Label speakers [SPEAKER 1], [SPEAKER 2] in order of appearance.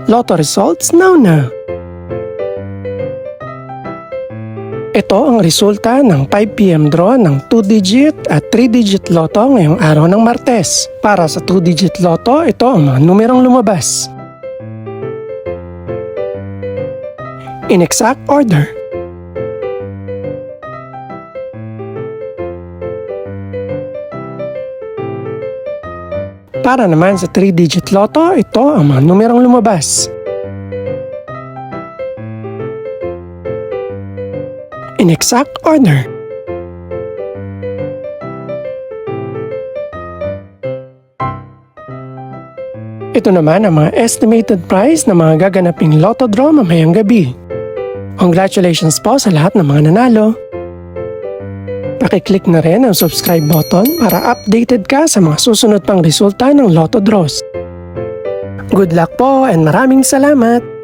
[SPEAKER 1] Lotto results now. Ito ang resulta ng 5 PM draw ng 2-digit at 3-digit lotto ngayong araw ng Martes. Para sa 2-digit lotto, ito ang mga numerong lumabas. In exact order. Para naman sa 3-digit lotto, ito ang mga numerong lumabas. In exact order. Ito naman ang mga estimated price ng mga gaganaping lotto draw mamayang gabi. Congratulations po sa lahat ng mga nanalo. Pakiclick na rin ang subscribe button para updated ka sa mga susunod pang resulta ng lotto draws. Good luck po and maraming salamat!